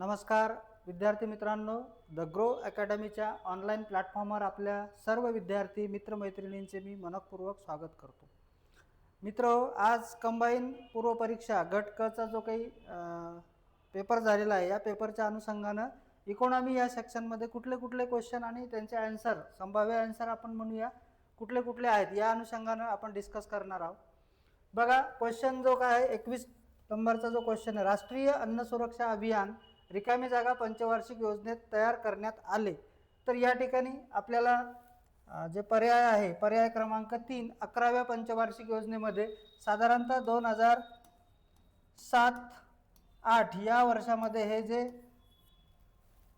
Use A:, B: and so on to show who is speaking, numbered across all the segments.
A: नमस्कार विद्यार्थी मित्रांनो, द ग्रो अकॅडमीच्या ऑनलाईन प्लॅटफॉर्मवर आपल्या सर्व विद्यार्थी मित्रमैत्रिणींचे मी मनपूर्वक स्वागत करतो। आज कंबाईन पूर्व परीक्षा गट क चा जो काही पेपर झालेला आहे, या पेपरच्या अनुषंगाने इकॉनॉमी या सेक्शनमध्ये कुठले कुठले क्वेश्चन आणि त्यांचे आन्सर, संभाव्य आन्सर आपण म्हणूया कुठले कुठले आहेत, या अनुषंगाने आपण डिस्कस करणार आहोत। बघा, क्वेश्चन जो काय आहे 21 नंबरचा जो क्वेश्चन आहे, राष्ट्रीय अन्न सुरक्षा अभियान रिकामी जागा पंचवार्षिक योजनेत तयार करण्यात आले। तर या ठिकाणी आपल्याला जे पर्याय आहे, पर्याय क्रमांक 3 11व्या पंचवार्षिक योजनेमध्ये साधारणतः 2007-8 या वर्षामध्ये हे जे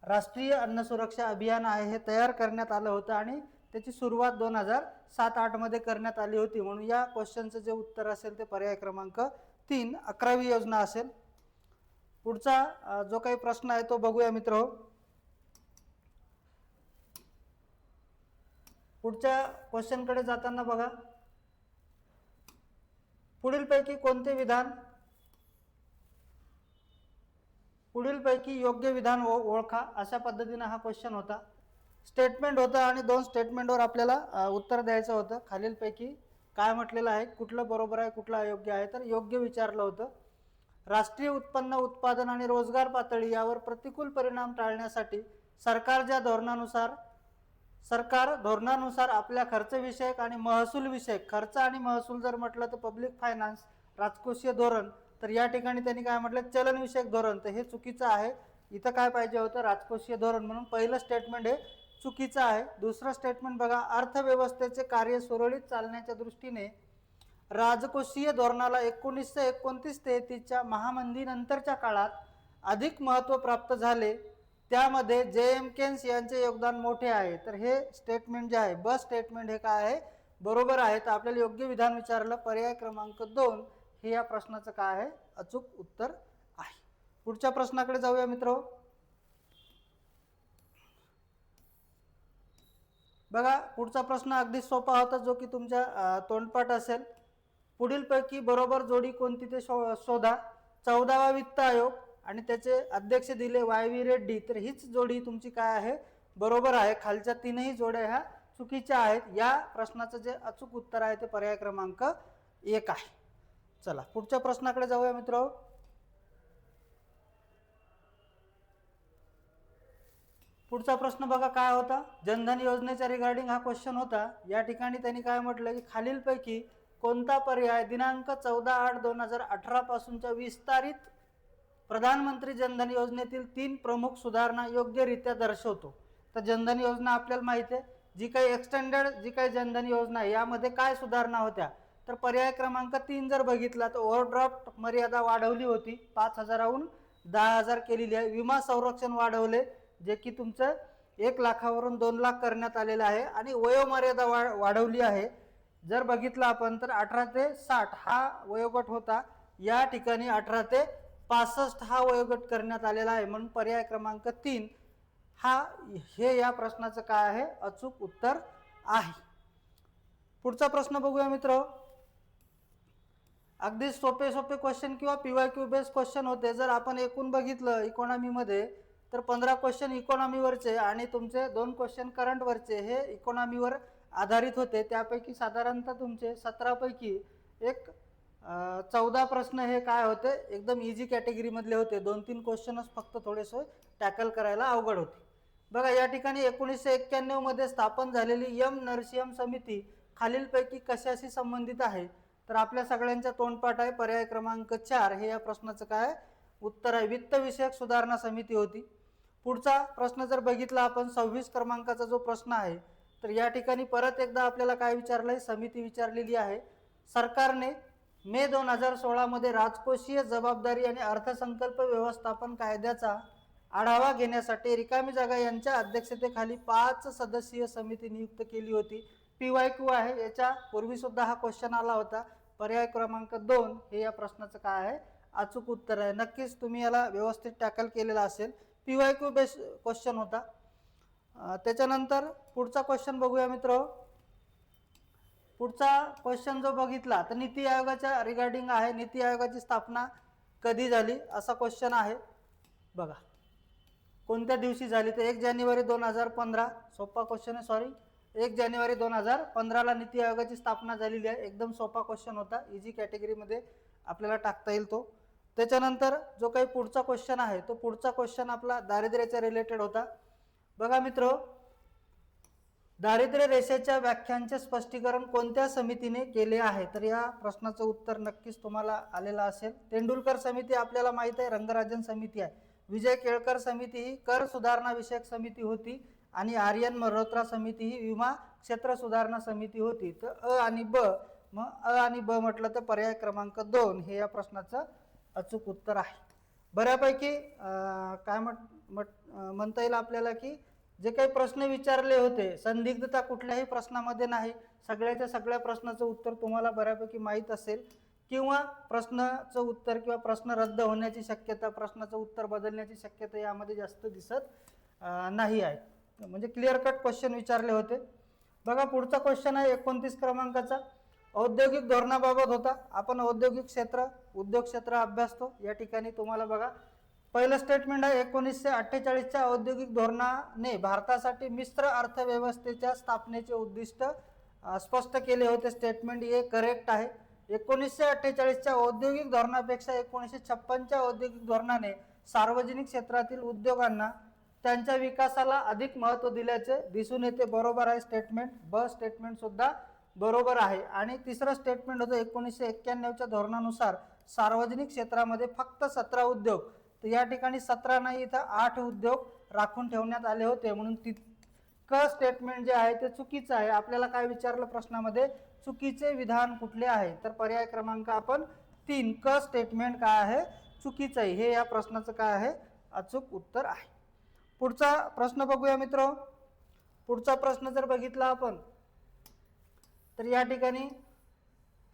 A: राष्ट्रीय अन्न सुरक्षा अभियान आहे हे तयार करण्यात आलं होतं आणि त्याची सुरुवात 2007-8 मध्ये करण्यात आली होती। म्हणून या क्वेश्चनचं जे उत्तर असेल ते पर्याय क्रमांक 3 11वी योजना असेल। पुढचा जो काही प्रश्न आहे तो बघूया मित्रो। पुढच्या क्वेश्चन कडे जाताना बघा, पुढीलपैकी योग्य विधान ओळखा, अशा पद्धतीने हा क्वेश्चन होता। स्टेटमेंट होता आणि दोन स्टेटमेंटवर आपल्याला उत्तर द्यायचं होतं। खालीलपैकी काय म्हटलेलं आहे, कुठलं बरोबर आहे कुठलं अयोग्य आहे, तर योग्य विचारलं होतं। राष्ट्रीय उत्पन्न, उत्पादन आणि रोजगार पातळी यावर प्रतिकूल परिणाम टाळण्यासाठी सरकार धोरणानुसार आपल्या खर्च विषयक आणि महसूल विषयक, खर्च आणि महसूल जर म्हटलं तर पब्लिक फायनान्स राजकोषीय धोरण, तर या ठिकाणी त्यांनी काय म्हटलं चलन विषयक धोरण, तर हे चुकीचं आहे। इथं काय पाहिजे होतं राजकोषीय धोरण, म्हणून पहिलं स्टेटमेंट हे चुकीचं आहे। दुसरं स्टेटमेंट बघा, अर्थव्यवस्थेचे कार्य सुरळीत चालण्याच्या दृष्टीने राजकोषीय धोरणाला 1929-33च्या महामंदीनंतरच्या काळात अधिक महत्त्व प्राप्त झाले, त्यामध्ये जे.एम. केन्स यांचे योगदान मोठे आहे। तर हे स्टेटमेंट जे आहे, ब स्टेटमेंट हे काय आहे बरोबर आहे। तर आपल्याला योग्य विधान विचारलं, पर्याय क्रमांक 2 हे या प्रश्नाचं काय आहे अचूक उत्तर आहे। पुढच्या प्रश्नाकडे जाऊया मित्रो। बघा, पुढचा प्रश्न अगदी सोपा होता, जो की तुमच्या तोंडपाठ असेल। पुढीलपैकी बरोबर जोडी कोणती ते शोधा। 14वा वित्त आयोग आणि त्याचे अध्यक्ष दिले वाय.व्ही. रेड्डी, तर हीच जोडी तुमची काय आहे बरोबर आहे। खालच्या तीनही जोड्या ह्या चुकीच्या आहेत। या प्रश्नाचं जे अचूक उत्तर आहे ते पर्याय क्रमांक 1 आहे। चला पुढच्या प्रश्नाकडे जाऊया मित्रो। पुढचा प्रश्न बघा काय होता, जनधन योजनेच्या रिगार्डिंग हा क्वेश्चन होता। या ठिकाणी त्यांनी काय म्हटलं की खालीलपैकी कोणता पर्याय दिनांक 14/8/2018 पासूनच्या विस्तारित प्रधानमंत्री जनधन योजनेतील 3 प्रमुख सुधारणा योग्यरित्या दर्शवतो। तर जनधन योजना आपल्याला माहिती आहे, जी काही एक्सटेंडेड जी काही जनधन योजना आहे यामध्ये काय सुधारणा होत्या, तर पर्याय क्रमांक 3 जर बघितला तर ओव्हरड्राफ्ट मर्यादा वाढवली होती, 5,000हून 10,000 केलेली आहे। विमा संरक्षण वाढवले, जे की तुमचं 1 लाखावरून 2 लाख करण्यात आलेलं आहे आणि वयोमर्यादा वाढवली आहे। जर बघितलं आपण तर 18 ते 60 हा वयोगट होता, या ठिकाणी 18 ते 65 हा वयोगट करण्यात आलेला आहे। म्हणून पर्याय क्रमांक 3 हे या प्रश्नाचं काय आहे अचूक उत्तर आहे। पुढचा प्रश्न बघूया मित्र। अगदी सोपे क्वेश्चन किंवा पीवायक्यू बेस क्वेश्चन होते। जर आपण एकूण बघितलं इकॉनॉमी मध्ये तर 15 क्वेश्चन इकॉनॉमीवरचे आणि तुमचे 2 क्वेश्चन करंट वरचे हे इकॉनॉमीवर आधारित होते। त्यापैकी साधारणतः तुमचे 17 पैकी 14 प्रश्न हे काय होते एकदम इझी कॅटेगरी मधले होते। 2-3 क्वेश्चनच फक्त थोडेसे टॅकल करायला अवघड होते। बघा, या ठिकाणी 1991 मध्ये स्थापन झालेली एम नरसिंहम समिती खालीलपैकी कशाशी संबंधित आहे, तर आपल्या सगळ्यांच्या तोंडपाठ आहे पर्याय क्रमांक 4 हे या प्रश्नाचं काय उत्तर आहे। वित्त विषयक सुधारणा समिती होती। पुढचा प्रश्न जर बघितला आपण 26 क्रमांकाचा जो प्रश्न आहे, तर या ठिकाणी परत एकदा आपल्याला काय विचारलंय, समिती विचारलेली आहे। सरकारने मे 2016 मध्ये राजकोषीय जबाबदारी आणि अर्थसंकल्प व्यवस्थापन कायद्याचा आढावा घेण्यासाठी रिकामी जागा यांच्या अध्यक्षतेखाली 5 सदस्यीय समिती नियुक्त केली होती। पीवायक्यू आहे, याच्या पूर्वी सुद्धा हा क्वेश्चन आला होता। पर्याय क्रमांक 2 हे या प्रश्नाचं काय आहे अचूक उत्तर आहे। नक्कीच तुम्ही याला व्यवस्थित टॅकल केलेला असेल, पीवायक्यू बेस क्वेश्चन होता। त्याच्यानंतर पुढचा क्वेश्चन बघूया मित्र। पुढचा क्वेश्चन जो बघितला तर नीती आयोगाच्या रिगार्डिंग आहे। नीती आयोगाची स्थापना कधी झाली असा क्वेश्चन आहे। बघा, कोणत्या दिवशी झाली तर 1 जानेवारी 2015. सोपा क्वेश्चन आहे, सॉरी. 1 जानेवारी 2015ला नीती आयोगाची स्थापना झालेली आहे. एकदम सोपा क्वेश्चन होता, इझी कॅटेगरीमध्ये आपल्याला टाकता येईल तो. त्याच्यानंतर जो काही पुढचा क्वेश्चन आहे तो पुढचा क्वेश्चन आपला दारिद्र्याच्या रिलेटेड होता. बघा मित्र, दारिद्र्य रेषेच्या व्याख्यांचे स्पष्टीकरण कोणत्या समितीने केले आहे? तर या प्रश्नाचं उत्तर नक्कीच तुम्हाला आलेलं असेल. तेंडुलकर समिती आपल्याला माहित आहे, रंगराजन समिती आहे. विजय केळकर समिती ही कर सुधारणा विषयक समिती होती आणि आर्यन मल्होत्रा समिती ही विमा क्षेत्र सुधारणा समिती होती. तर अ आणि ब, मग अ आणि ब म्हटलं तर पर्याय क्रमांक 2 हे या प्रश्नाचं अचूक उत्तर आहे. बऱ्यापैकी काय म्हणता येईल आपल्याला की जे काही प्रश्न विचारले होते, संदिग्धता कुठल्याही प्रश्नामध्ये नाही. सगळ्याच्या सगळ्या प्रश्नाचं उत्तर तुम्हाला बऱ्यापैकी माहीत असेल, किंवा प्रश्नाचं उत्तर किंवा प्रश्न रद्द होण्याची शक्यता, प्रश्नाचं उत्तर बदलण्याची शक्यता यामध्ये जास्त दिसत नाही आहे. म्हणजे क्लिअर कट क्वेश्चन विचारले होते. बघा पुढचा क्वेश्चन आहे 29 क्रमांकाचा, औद्योगिक धोरणाबाबत होता. आपण औद्योगिक क्षेत्र, उद्योग क्षेत्र अभ्यासतो. या ठिकाणी तुम्हाला बघा पहिलं स्टेटमेंट आहे 1948च्या औद्योगिक धोरणाने भारतासाठी मिश्र अर्थव्यवस्थेच्या स्थापनेचे उद्दिष्ट स्पष्ट केले होते. स्टेटमेंट ए करेक्ट आहे. 1948च्या औद्योगिक धोरणापेक्षा 1956च्या औद्योगिक धोरणाने सार्वजनिक क्षेत्रातील उद्योगांना त्यांच्या विकासाला अधिक महत्त्व दिल्याचे दिसून येते. बरोबर आहे स्टेटमेंट. ब स्टेटमेंट सुद्धा बरोबर आहे. आणि तिसरं स्टेटमेंट होतं 1991च्या धोरणानुसार सार्वजनिक क्षेत्रामध्ये फक्त 17 उद्योग, तर या ठिकाणी 17 नाही, इथं 8 उद्योग राखून ठेवण्यात आले होते. म्हणून तितकं स्टेटमेंट जे आहे ते चुकीचं आहे. आपल्याला काय विचारलं प्रश्नामध्ये, चुकीचे विधान कुठले आहे? तर पर्याय क्रमांक आपण 3 क स्टेटमेंट काय आहे, चुकीचं आहे. हे या प्रश्नाचं काय आहे, अचूक उत्तर आहे. पुढचा प्रश्न बघूया मित्र. पुढचा प्रश्न जर बघितला आपण तर या ठिकाणी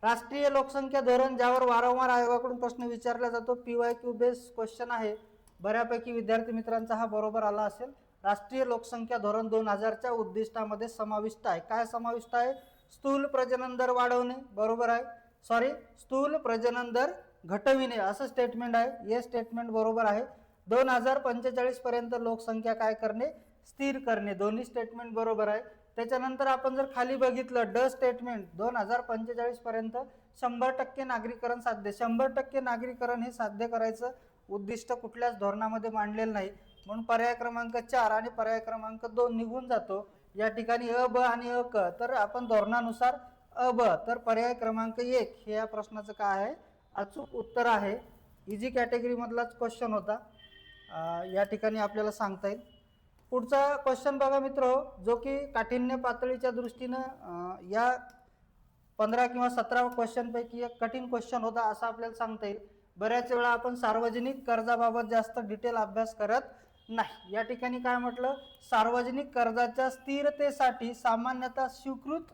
A: राष्ट्रीय लोकसंख्या धोरण, ज्यावर वारंवार आयोगाकडून प्रश्न विचारला जातो, PYQ बेस क्वेश्चन आहे. बऱ्यापैकी विद्यार्थी मित्रांचा हा बरोबर आला असेल. राष्ट्रीय लोकसंख्या धोरण 2000च्या उद्दिष्टामध्ये समाविष्ट आहे. काय समाविष्ट आहे? स्थूल प्रजनन दर वाढवणे, बरोबर आहे. सॉरी, स्थूल प्रजनन दर घटविणे असं स्टेटमेंट आहे. हे स्टेटमेंट बरोबर आहे. 2045 पर्यंत लोकसंख्या काय करणे, स्थिर करणे. दोन्ही स्टेटमेंट बरोबर आहे. त्याच्यानंतर आपण जर खाली बघितलं ड स्टेटमेंट, 2045 पर्यंत 100% नागरीकरण साध्य. 100% नागरीकरण हे साध्य करायचं उद्दिष्ट कुठल्याच धोरणामध्ये मांडलेलं नाही. म्हणून पर्याय क्रमांक 4 आणि पर्याय क्रमांक 2 निघून जातो. या ठिकाणी अ, ब आणि अ, क. तर आपण धोरणानुसार अ, ब, तर पर्याय क्रमांक 1 हे या प्रश्नाचं काय आहे, अचूक उत्तर आहे. इझी कॅटेगरी मधलाच क्वेश्चन होता, या ठिकाणी आपल्याला सांगता येईल. पुढचा क्वेश्चन बघा मित्र, जो की काठिण्य पातळीच्या दृष्टीनं या 15 किंवा 17 क्वेश्चन पैकी एक कठीण क्वेश्चन होता असं आपल्याला सांगता येईल. बऱ्याच वेळा आपण सार्वजनिक कर्जाबाबत जास्त डिटेल अभ्यास करत नाही. या ठिकाणी काय म्हटलं, सार्वजनिक कर्जाच्या स्थिरतेसाठी सामान्यतः स्वीकृत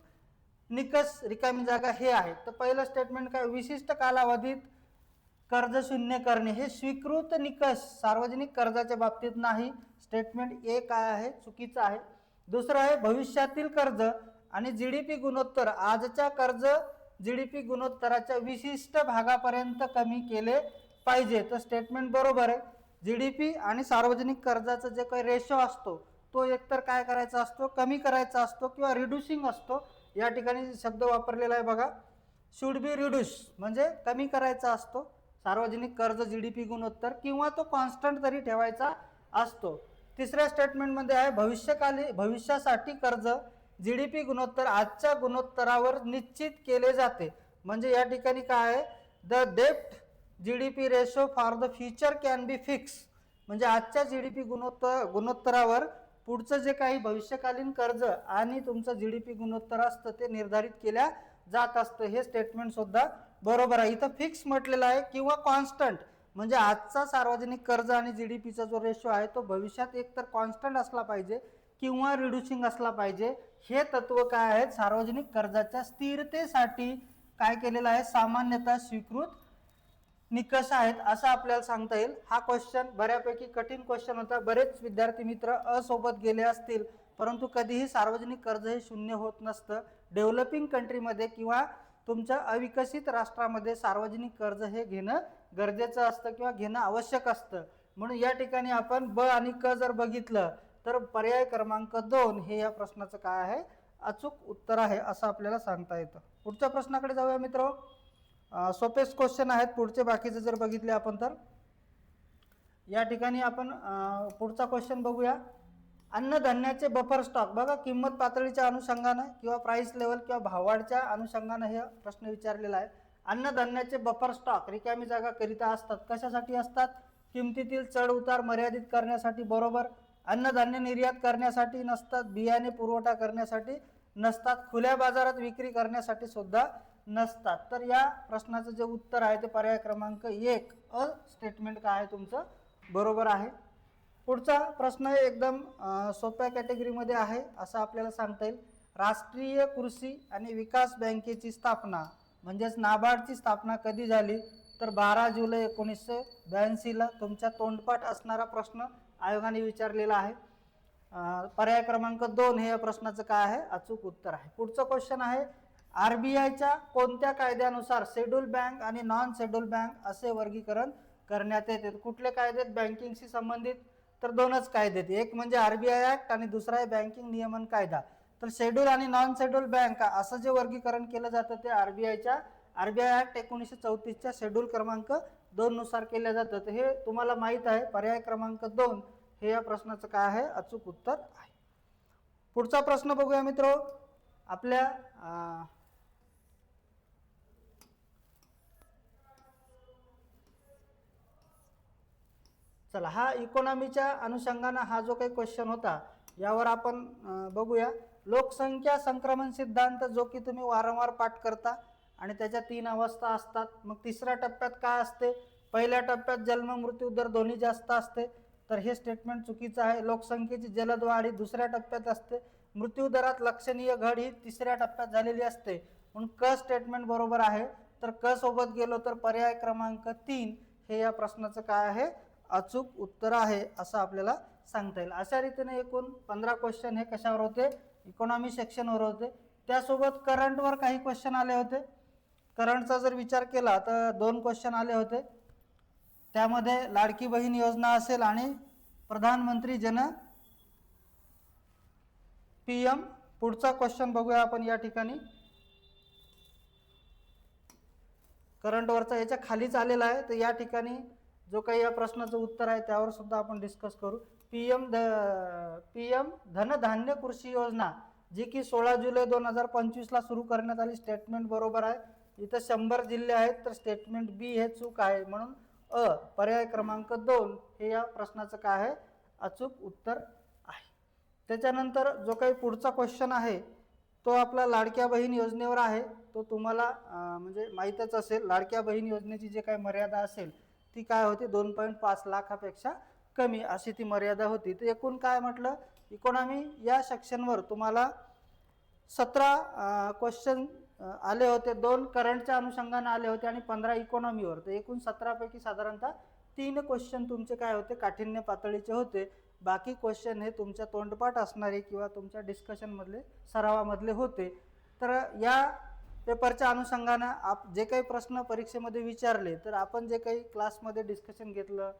A: निकष रिकामी जागा हे आहे. तर पहिलं स्टेटमेंट काय, विशिष्ट कालावधीत कर्ज शून्य करणे हे स्वीकृत निकष सार्वजनिक कर्जाच्या बाबतीत नाही. स्टेटमेंट ए काय आहे, चुकीचं आहे. दुसरं आहे भविष्यातील कर्ज आणि जीडीपी गुणोत्तर आजच्या कर्ज जीडीपी गुणोत्तराच्या विशिष्ट भागापर्यंत कमी केले पाहिजे. तर स्टेटमेंट बरोबर आहे. जीडीपी आणि सार्वजनिक कर्जाचा जे काही रेशो असतो तो एकतर काय करायचा असतो, कमी करायचा असतो किंवा रिड्युसिंग असतो. या ठिकाणी शब्द वापरलेला आहे बघा, शुड बी रिड्यूस, म्हणजे कमी करायचा असतो सार्वजनिक कर्ज जीडीपी गुणोत्तर, किंवा तो कॉन्स्टंट तरी ठेवायचा असतो. तिसऱ्या स्टेटमेंटमध्ये आहे भविष्यासाठी कर्ज जीडीपी गुणोत्तर आजच्या गुणोत्तरावर निश्चित केले जाते. म्हणजे या ठिकाणी काय आहे, द डेप्ट GDP ratio for the future can be fix, म्हणजे आजच्या जीडीपी गुणोत्तरावर पुढचं जे काही भविष्यकालीन कर्ज आणि तुमचं जीडीपी गुणोत्तर असतं ते निर्धारित केल्या जात असतं. हे स्टेटमेंट सुद्धा बरोबर आहे. इथं फिक्स म्हटलेलं आहे किंवा कॉन्स्टंट, म्हणजे आजचा सार्वजनिक कर्ज आणि जीडीपीचा जो रेशो आहे तो भविष्यात एकतर कॉन्स्टंट असला पाहिजे किंवा रिड्युसिंग असला पाहिजे. हे तत्व काय आहे, सार्वजनिक कर्जाच्या स्थिरतेसाठी काय केलेलं आहे, सामान्यतः स्वीकृत निकष आहेत असं आपल्याला सांगता येईल. हा क्वेश्चन बऱ्यापैकी कठीण क्वेश्चन होता. बरेच विद्यार्थी मित्र असोबत गेले असतील, परंतु कधीही सार्वजनिक कर्ज हे शून्य होत नसतं. डेव्हलपिंग कंट्रीमध्ये किंवा तुमच्या अविकसित राष्ट्रामध्ये सार्वजनिक कर्ज हे घेणं गरजेचं असतं किंवा घेणं आवश्यक असतं. म्हणून या ठिकाणी आपण ब आणि क जर बघितलं तर पर्याय क्रमांक 2 हे या प्रश्नाचं काय आहे, अचूक उत्तर आहे असं आपल्याला सांगता येतं. पुढच्या प्रश्नाकडे जाऊया मित्र. सोपेच क्वेश्चन आहेत पुढचे, बाकीचे जर बघितले आपण तर या ठिकाणी आपण पुढचा क्वेश्चन बघूया. अन्नधान्याचे बफर स्टॉक, बघा किंमत पातळीच्या अनुषंगाने किंवा प्राइस लेवल किंवा भाववाढच्या अनुषंगाने हे प्रश्न विचारलेला आहे. अन्नधान्याचे बफर स्टॉक रिकामी जागा करिता असतात. कशासाठी असतात? किमतीतील चढ उतार मर्यादित करण्यासाठी, बरोबर. अन्नधान्य निर्यात करण्यासाठी नसतात, बियाणे पुरवठा करण्यासाठी नसतात, खुल्या बाजारात विक्री करण्यासाठी सुद्धा नसतात. तर या प्रश्नाचं जे उत्तर आहे ते पर्याय क्रमांक 1 अ स्टेटमेंट काय आहे तुमचं, बरोबर आहे. पुढचा प्रश्न एकदम सोप्या कॅटेगरीमध्ये आहे असं आपल्याला सांगता येईल. राष्ट्रीय कृषी आणि विकास बँकेची स्थापना म्हणजेच नाबार्डची स्थापना कधी झाली? तर 12 जुलै 1982ला. तुमच्या तोंडपाठ असणारा प्रश्न आयोगाने विचारलेला आहे. पर्याय क्रमांक 2 हे या प्रश्नाचं काय आहे, अचूक उत्तर आहे. पुढचं क्वेश्चन आहे, आरबीआयच्या कोणत्या कायद्यानुसार शेड्यूल बँक आणि नॉन शेड्यूल बँक असे वर्गीकरण करण्यात येते? कुठले कायदे बँकिंगशी संबंधित? तर दोनच कायदे आहेत, एक म्हणजे आरबीआय ऍक्ट आणि दुसरा आहे बँकिंग नियमन कायदा. तर शेड्यूल आणि नॉन शेड्यूल बँक असं जे वर्गीकरण केलं जातं ते आरबीआय ऍक्ट 1934च्या शेड्यूल क्रमांक 2 नुसार केलं जातं. तर हे तुम्हाला माहित आहे. पर्याय क्रमांक 2 हे या प्रश्नाचं काय आहे, अचूक उत्तर आहे. पुढचा प्रश्न बघूया मित्र. आपल्या चला, हा इकॉनॉमीच्या अनुषंगाने हा जो काही क्वेश्चन होता यावर आपण बघूया. लोकसंख्या संक्रमण सिद्धांत, जो की तुम्ही वारंवार पाठ करता आणि त्याच्या 3 अवस्था असतात. मग तिसऱ्या टप्प्यात काय असते? पहिल्या टप्प्यात जन्म मृत्यू दर दोन्ही जास्त असते, तर हे स्टेटमेंट चुकीचं आहे. लोकसंख्येची जलद वाढ ही दुसऱ्या टप्प्यात असते. मृत्यू दरात लक्षणीय घट ही तिसऱ्या टप्प्यात झालेली असते, म्हणून क स्टेटमेंट बरोबर आहे. तर क सोबत गेलो तर पर्याय क्रमांक 3 हे या प्रश्नाचं काय आहे, अचूक उत्तर आहे असं आपल्याला सांगता येईल. अशा रीतीने एकूण 15 क्वेश्चन हे कशावर होते, इकॉनॉमी सेक्शनवर होते. त्यासोबत करंटवर काही क्वेश्चन आले होते. करंटचा जर विचार केला तर 2 क्वेश्चन आले होते. त्यामध्ये लाडकी बहीण योजना असेल आणि प्रधानमंत्री जन पीएम. पुढचा क्वेश्चन बघूया आपण या ठिकाणी. करंटवरचा याच्या खालीच आलेला आहे, तर या ठिकाणी जो काही या प्रश्नाचं उत्तर आहे त्यावर सुद्धा आपण डिस्कस करू. पीएम धनधान्य कृषी योजना, जी की 16 जुलै 2025ला सुरू करण्यात आली. स्टेटमेंट बरोबर आहे. इथं 100 जिल्हे आहेत, तर स्टेटमेंट बी हे चूक आहे, म्हणून पर्याय क्रमांक 2 हे या प्रश्नाचं काय आहे, अचूक उत्तर आहे. त्याच्यानंतर जो काही पुढचा क्वेश्चन आहे तो आपला लाडक्या बहीण योजनेवर आहे. तो तुम्हाला म्हणजे माहीतच असेल. लाडक्या बहीण योजनेची जे काही मर्यादा असेल ती काय होती, 2.5 लाखापेक्षा कमी अशी ती मर्यादा होती. तर एकूण काय म्हटलं, इकॉनॉमी या सेक्शनवर तुम्हाला 17 क्वेश्चन आले होते. 2 करंटच्या अनुषंगाने आले होते आणि 15 इकॉनॉमीवर. तर एकूण 17 पैकी साधारणतः 3 क्वेश्चन तुमचे काय होते, काठिण्य पातळीचे होते. बाकी क्वेश्चन हे तुमच्या तोंडपाठ असणारे किंवा तुमच्या डिस्कशनमधले सरावामधले होते. तर या पेपरच्या अनुषंगाने जे काही प्रश्न परीक्षेमध्ये विचारले, तर आपण जे काही क्लासमध्ये डिस्कशन घेतलं,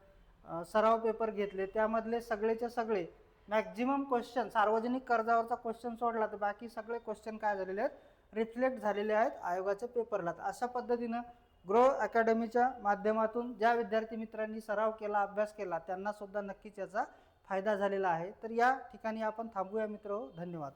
A: सराव पेपर घेतले, त्यामधले सगळेच्या सगळे मॅक्झिमम क्वेश्चन सार्वजनिक कर्जावरचा क्वेश्चन सोडला तर बाकी सगळे क्वेश्चन काय झालेले आहेत, रिफ्लेक्ट झालेले आहेत आयोगाच्या पेपरला. अशा पद्धतीनं ग्रो अकॅडमीच्या माध्यमातून ज्या विद्यार्थी मित्रांनी सराव केला, अभ्यास केला, त्यांना सुद्धा नक्कीच याचा फायदा झालेला आहे. तर या ठिकाणी आपण थांबूया मित्र. धन्यवाद.